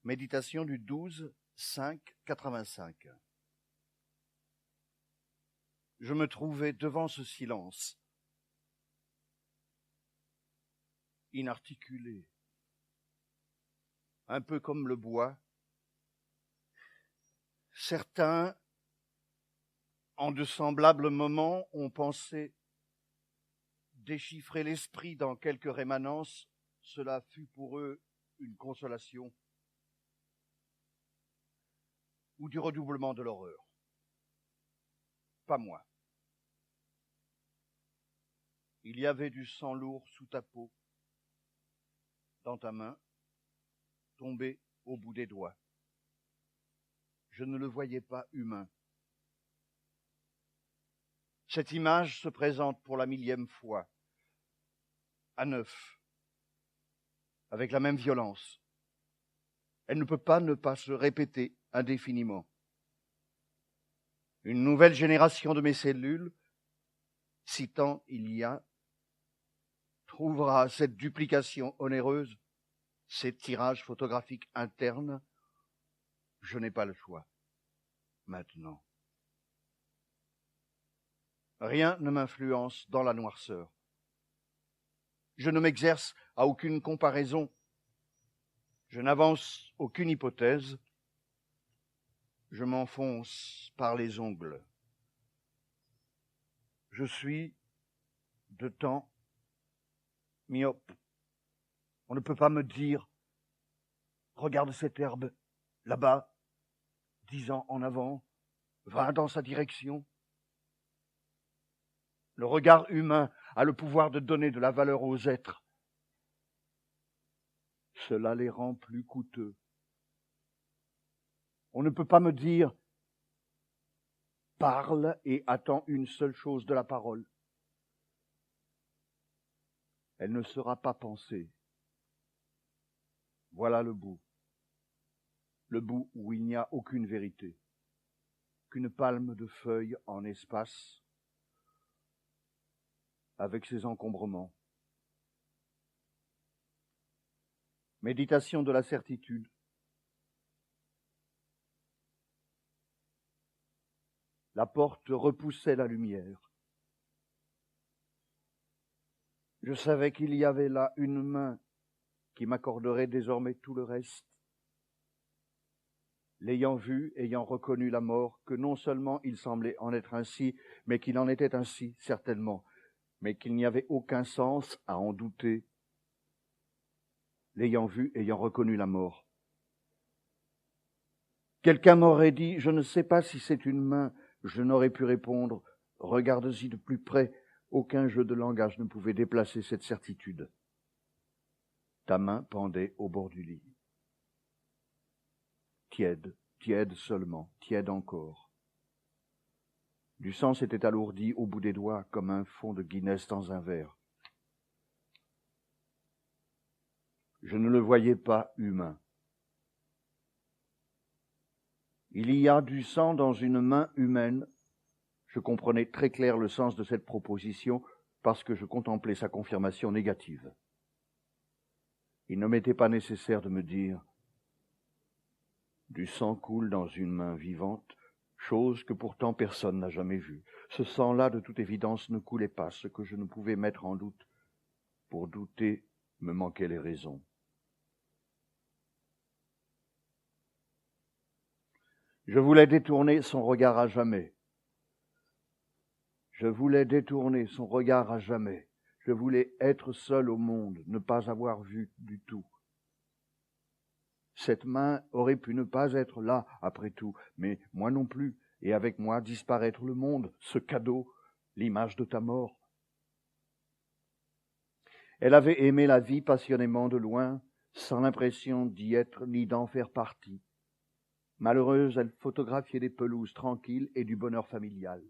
Méditation du 12-5-85. Je me trouvais devant ce silence, inarticulé, un peu comme le bois. Certains, en de semblables moments, ont pensé déchiffrer l'esprit dans quelque rémanence. Cela fut pour eux une consolation ou du redoublement de l'horreur. Pas moi. Il y avait du sang lourd sous ta peau, dans ta main, tombé au bout des doigts. Je ne le voyais pas humain. Cette image se présente pour la 1000e fois, à neuf, avec la même violence. Elle ne peut pas ne pas se répéter indéfiniment. Une nouvelle génération de mes cellules, si tant il y a, trouvera cette duplication onéreuse, ces tirages photographiques internes. Je n'ai pas le choix. Maintenant. Rien ne m'influence dans la noirceur. Je ne m'exerce à aucune comparaison. Je n'avance aucune hypothèse. Je m'enfonce par les ongles. Je suis, de temps, myope. On ne peut pas me dire « Regarde cette herbe, là-bas, 10 ans en avant, va dans sa direction ». Le regard humain a le pouvoir de donner de la valeur aux êtres. Cela les rend plus coûteux. On ne peut pas me dire « Parle et attends une seule chose de la parole ». Elle ne sera pas pensée. Voilà le bout où il n'y a aucune vérité, qu'une palme de feuilles en espace, avec ses encombrements. Méditation de la certitude. La porte repoussait la lumière. Je savais qu'il y avait là une main qui m'accorderait désormais tout le reste. L'ayant vu, ayant reconnu la mort, que non seulement il semblait en être ainsi, mais qu'il en était ainsi, certainement, mais qu'il n'y avait aucun sens à en douter. L'ayant vu, ayant reconnu la mort. Quelqu'un m'aurait dit, je ne sais pas si c'est une main, je n'aurais pu répondre, regarde-y de plus près. Aucun jeu de langage ne pouvait déplacer cette certitude. Ta main pendait au bord du lit. Tiède, tiède seulement, tiède encore. Du sang s'était alourdi au bout des doigts comme un fond de Guinness dans un verre. Je ne le voyais pas humain. Il y a du sang dans une main humaine. Je comprenais très clair le sens de cette proposition parce que je contemplais sa confirmation négative. Il ne m'était pas nécessaire de me dire « Du sang coule dans une main vivante », chose que pourtant personne n'a jamais vue. Ce sang-là, de toute évidence, ne coulait pas, ce que je ne pouvais mettre en doute. Pour douter, me manquaient les raisons. Je voulais détourner son regard à jamais. Je voulais détourner son regard à jamais. Je voulais être seul au monde, ne pas avoir vu du tout. Cette main aurait pu ne pas être là, après tout, mais moi non plus, et avec moi disparaître le monde, ce cadeau, l'image de ta mort. Elle avait aimé la vie passionnément de loin, sans l'impression d'y être ni d'en faire partie. Malheureuse, elle photographiait des pelouses tranquilles et du bonheur familial.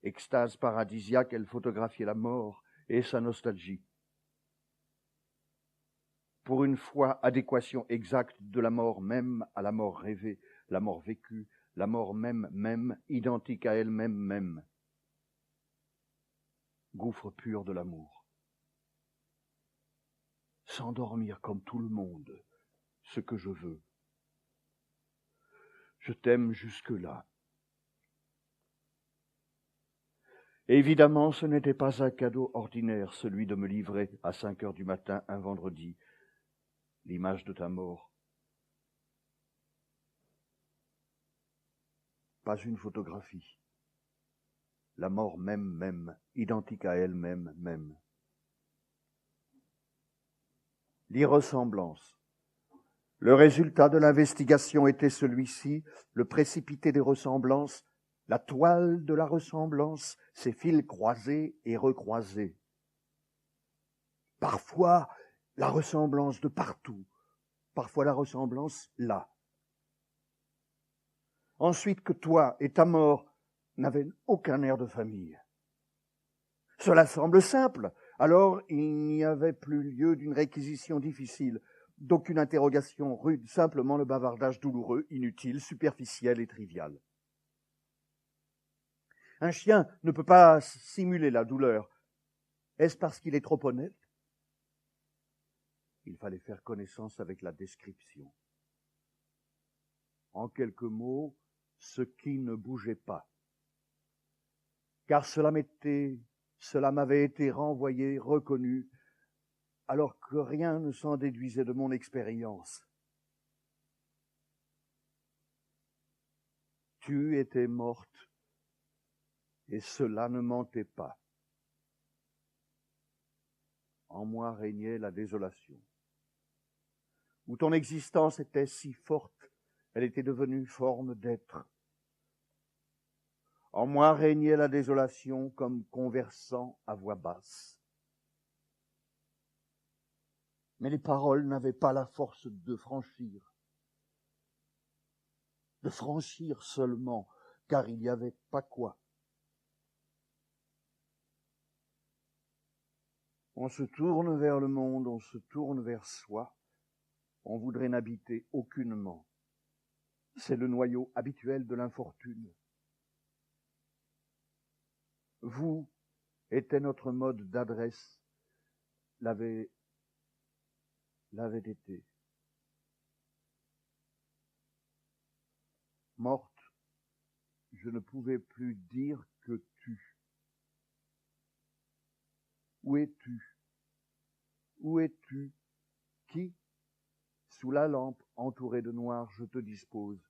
Extase paradisiaque, elle photographiait la mort et sa nostalgie. Pour une fois, adéquation exacte de la mort même à la mort rêvée, la mort vécue, la mort même, identique à elle-même même. Gouffre pur de l'amour. S'endormir comme tout le monde, ce que je veux. Je t'aime jusque-là. Évidemment, ce n'était pas un cadeau ordinaire, celui de me livrer à 5 heures du matin un vendredi, l'image de ta mort. Pas une photographie. La mort même, identique à elle-même, même. L'irressemblance. Le résultat de l'investigation était celui-ci, le précipité des ressemblances, la toile de la ressemblance, ses fils croisés et recroisés. Parfois, la ressemblance de partout, parfois la ressemblance là. Ensuite que toi et ta mort n'avaient aucun air de famille. Cela semble simple, alors il n'y avait plus lieu d'une réquisition difficile, d'aucune interrogation rude, simplement le bavardage douloureux, inutile, superficiel et trivial. Un chien ne peut pas simuler la douleur. Est-ce parce qu'il est trop honnête? Il fallait faire connaissance avec la description. En quelques mots, ce qui ne bougeait pas. Car cela m'avait été renvoyé, reconnu, alors que rien ne s'en déduisait de mon expérience. Tu étais morte, et cela ne mentait pas. En moi régnait la désolation. Où ton existence était si forte, elle était devenue forme d'être. En moi régnait la désolation comme conversant à voix basse. Mais les paroles n'avaient pas la force de franchir. De franchir seulement, car il n'y avait pas quoi. On se tourne vers le monde, on se tourne vers soi, on voudrait n'habiter aucunement. C'est le noyau habituel de l'infortune. Vous était notre mode d'adresse, l'avait été. Morte, je ne pouvais plus dire que tu. Où es-tu? Où es-tu? Qui? Sous la lampe, entourée de noir, je te dispose,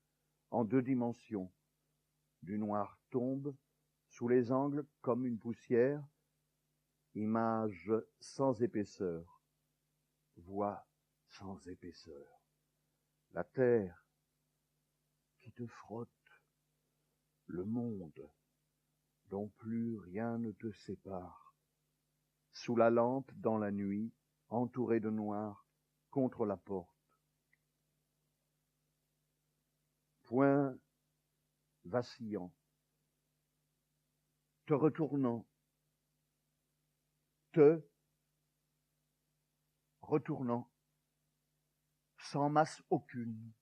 en 2 dimensions. Du noir tombe, sous les angles, comme une poussière, image sans épaisseur, voix sans épaisseur. La terre qui te frotte, le monde dont plus rien ne te sépare. Sous la lampe, dans la nuit, entouré de noir, contre la porte. Point vacillant, te retournant, te retournant, sans masse aucune,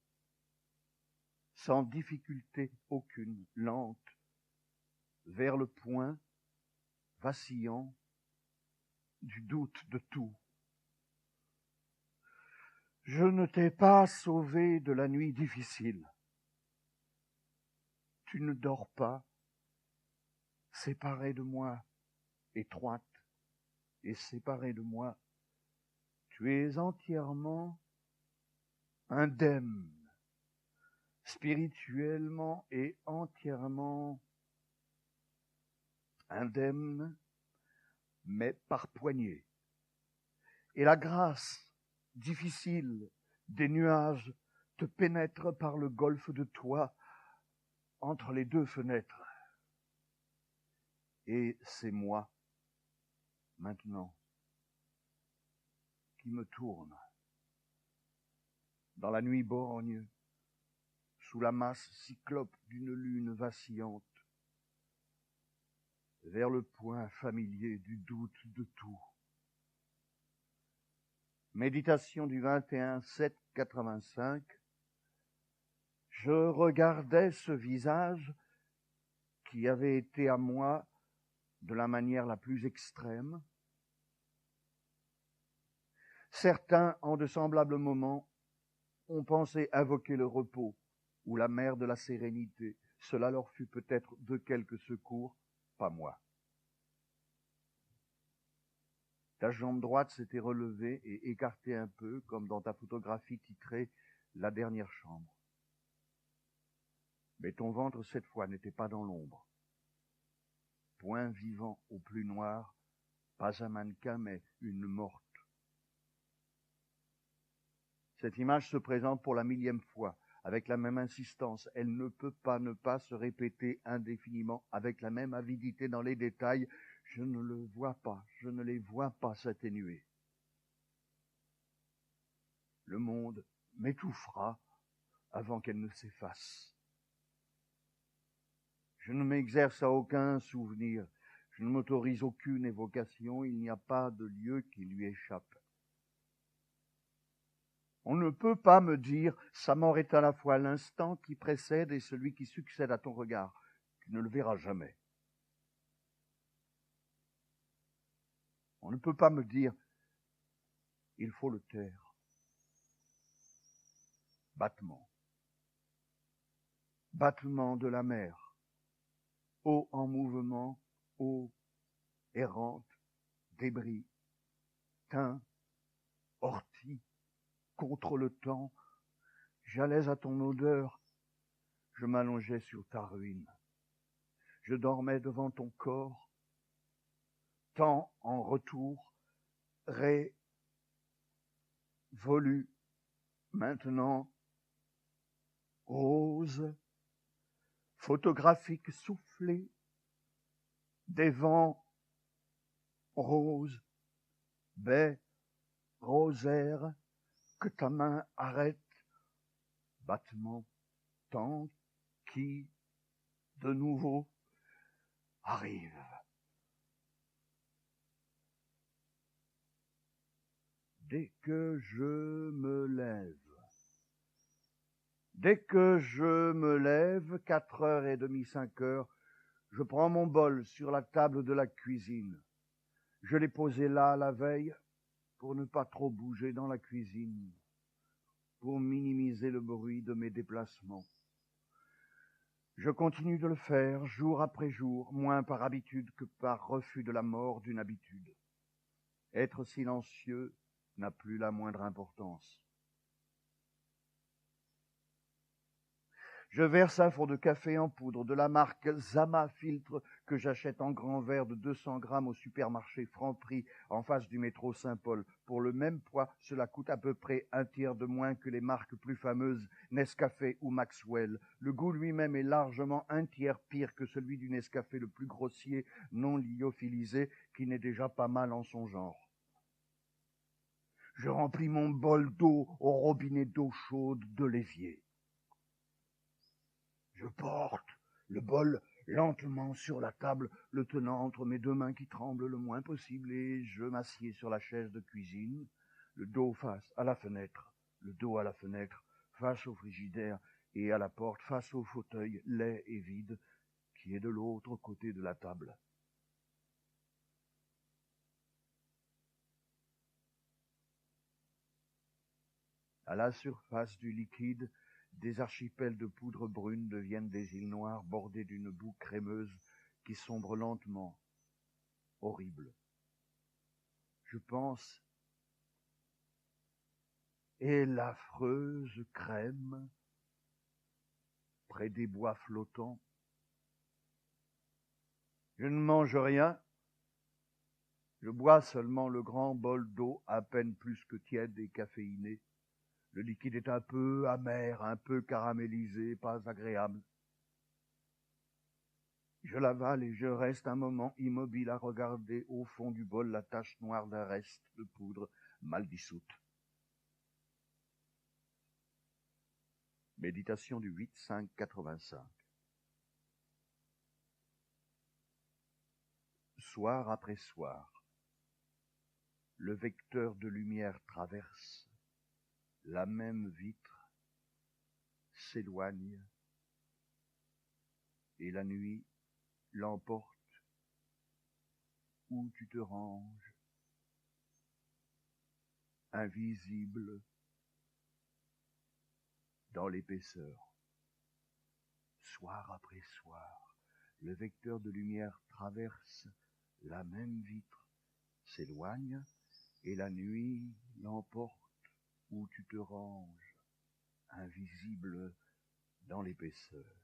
sans difficulté aucune, lente, vers le point vacillant du doute de tout. Je ne t'ai pas sauvé de la nuit difficile. Tu ne dors pas, séparée de moi, étroite et séparée de moi. Tu es entièrement indemne, spirituellement et entièrement indemne, mais par poignée. Et la grâce difficile des nuages te pénètre par le golfe de toit entre les 2 fenêtres. Et c'est moi, maintenant, qui me tourne dans la nuit borgne, sous la masse cyclope d'une lune vacillante, vers le point familier du doute de tout. Méditation du 21/7/85. Je regardais ce visage qui avait été à moi de la manière la plus extrême. Certains, en de semblables moments, On pensait invoquer le repos ou la mer de la sérénité. Cela leur fut peut-être de quelque secours, pas moi. Ta jambe droite s'était relevée et écartée un peu, comme dans ta photographie titrée « La dernière chambre ». Mais ton ventre, cette fois, n'était pas dans l'ombre. Point vivant au plus noir, pas un mannequin, mais une morte. Cette image se présente pour la 1000e fois, avec la même insistance. Elle ne peut pas ne pas se répéter indéfiniment, avec la même avidité dans les détails. Je ne le vois pas, je ne les vois pas s'atténuer. Le monde m'étouffera avant qu'elle ne s'efface. Je ne m'exerce à aucun souvenir, je ne m'autorise aucune évocation, il n'y a pas de lieu qui lui échappe. On ne peut pas me dire « sa mort est à la fois l'instant qui précède et celui qui succède à ton regard ». Tu ne le verras jamais. On ne peut pas me dire « il faut le taire ». Battement. Battement de la mer. Eau en mouvement, eau errante, débris, teint, ortie, contre le temps. J'allais à ton odeur, je m'allongeais sur ta ruine. Je dormais devant ton corps, temps en retour, révolu, maintenant rose, photographique soufflé, des vents roses, baie, rosaire, que ta main arrête, battement, temps qui, de nouveau, arrive. Dès que je me lève, 4h30, 5h, je prends mon bol sur la table de la cuisine. Je l'ai posé là la veille pour ne pas trop bouger dans la cuisine, pour minimiser le bruit de mes déplacements. Je continue de le faire jour après jour, moins par habitude que par refus de la mort d'une habitude. Être silencieux n'a plus la moindre importance. Je verse un fond de café en poudre de la marque Zama Filtre que j'achète en grand verre de 200 grammes au supermarché Franprix en face du métro Saint-Paul. Pour le même poids, cela coûte à peu près un tiers de moins que les marques plus fameuses Nescafé ou Maxwell. Le goût lui-même est largement un tiers pire que celui du Nescafé le plus grossier, non lyophilisé, qui n'est déjà pas mal en son genre. Je remplis mon bol d'eau au robinet d'eau chaude de l'évier. Je porte le bol lentement sur la table, le tenant entre mes deux mains qui tremblent le moins possible, et je m'assieds sur la chaise de cuisine, le dos face à la fenêtre, le dos à la fenêtre, face au frigidaire et à la porte, face au fauteuil laid et vide qui est de l'autre côté de la table. À la surface du liquide, des archipels de poudre brune deviennent des îles noires bordées d'une boue crémeuse qui sombre lentement. Horrible. Je pense, et l'affreuse crème près des bois flottants. Je ne mange rien. Je bois seulement le grand bol d'eau à peine plus que tiède et caféiné. Le liquide est un peu amer, un peu caramélisé, pas agréable. Je l'avale et je reste un moment immobile à regarder au fond du bol la tache noire d'un reste de poudre mal dissoute. Méditation du 8-5-85. Soir après soir, le vecteur de lumière traverse, la même vitre s'éloigne, et la nuit l'emporte où tu te ranges, invisible, dans l'épaisseur. Soir après soir, le vecteur de lumière traverse la même vitre, s'éloigne, et la nuit l'emporte où tu te ranges, invisible dans l'épaisseur.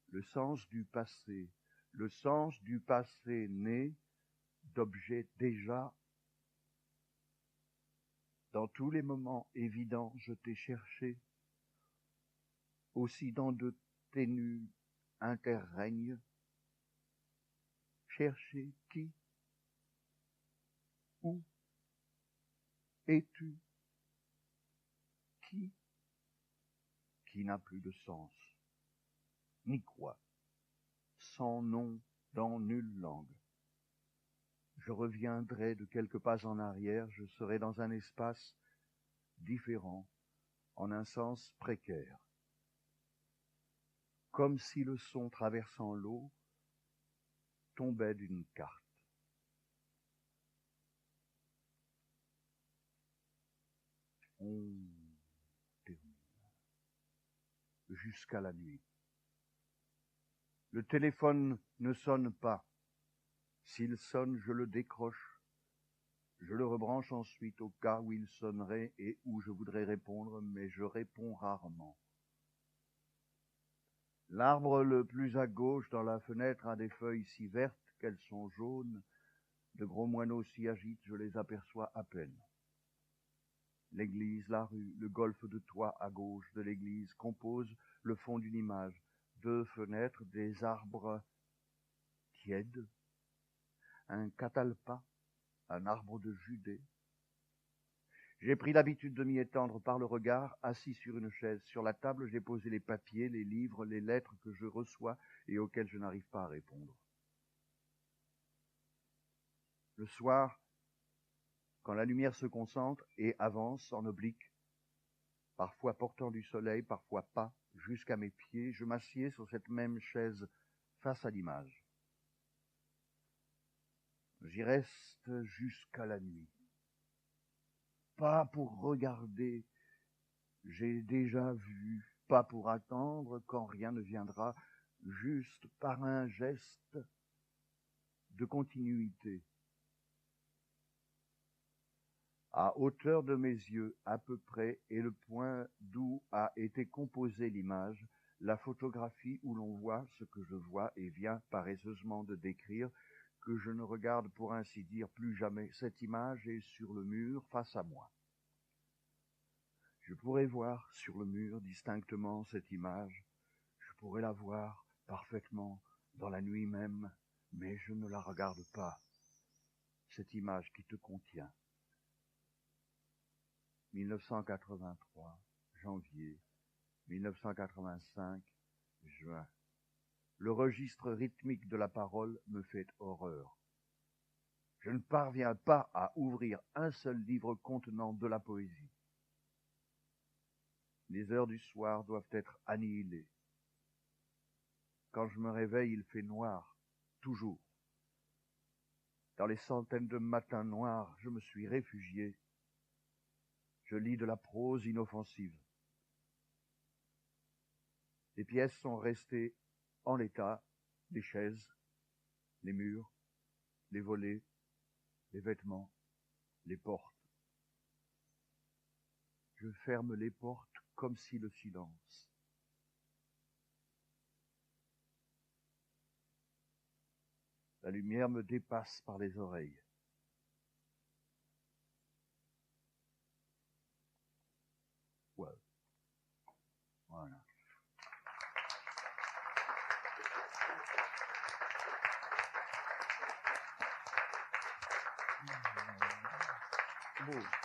Le sens du passé né d'objets déjà. Dans tous les moments évidents, je t'ai cherché, aussi dans de ténus interrègnes. Chercher qui? Où? Es-tu? Qui? Qui n'a plus de sens, ni quoi, sans nom dans nulle langue. Je reviendrai de quelques pas en arrière, je serai dans un espace différent, en un sens précaire. Comme si le son traversant l'eau tombait d'une carte. On termine jusqu'à la nuit. Le téléphone ne sonne pas. S'il sonne, je le décroche. Je le rebranche ensuite au cas où il sonnerait et où je voudrais répondre, mais je réponds rarement. L'arbre le plus à gauche dans la fenêtre a des feuilles si vertes qu'elles sont jaunes. De gros moineaux s'y agitent, je les aperçois à peine. L'église, la rue, le golfe de toit à gauche de l'église composent le fond d'une image. 2 fenêtres, des arbres tièdes, un catalpa, un arbre de Judée. J'ai pris l'habitude de m'y étendre par le regard, assis sur une chaise. Sur la table, j'ai posé les papiers, les livres, les lettres que je reçois et auxquelles je n'arrive pas à répondre. Le soir, quand la lumière se concentre et avance en oblique, parfois portant du soleil, parfois pas, jusqu'à mes pieds, je m'assieds sur cette même chaise face à l'image. J'y reste jusqu'à la nuit. Pas pour regarder, j'ai déjà vu, pas pour attendre quand rien ne viendra, juste par un geste de continuité. À hauteur de mes yeux, à peu près, est le point d'où a été composée l'image, la photographie où l'on voit ce que je vois et vient paresseusement de décrire, que je ne regarde pour ainsi dire plus jamais. Cette image est sur le mur face à moi. Je pourrais voir sur le mur distinctement cette image, je pourrais la voir parfaitement dans la nuit même, mais je ne la regarde pas, cette image qui te contient. 1983, janvier, 1985, juin. Le registre rythmique de la parole me fait horreur. Je ne parviens pas à ouvrir un seul livre contenant de la poésie. Les heures du soir doivent être annihilées. Quand je me réveille, il fait noir, toujours. Dans les centaines de matins noirs, je me suis réfugié. Je lis de la prose inoffensive. Les pièces sont restées en l'état, les chaises, les murs, les volets, les vêtements, les portes. Je ferme les portes comme si le silence. La lumière me dépasse par les oreilles. Ouais. Voilà. Beau.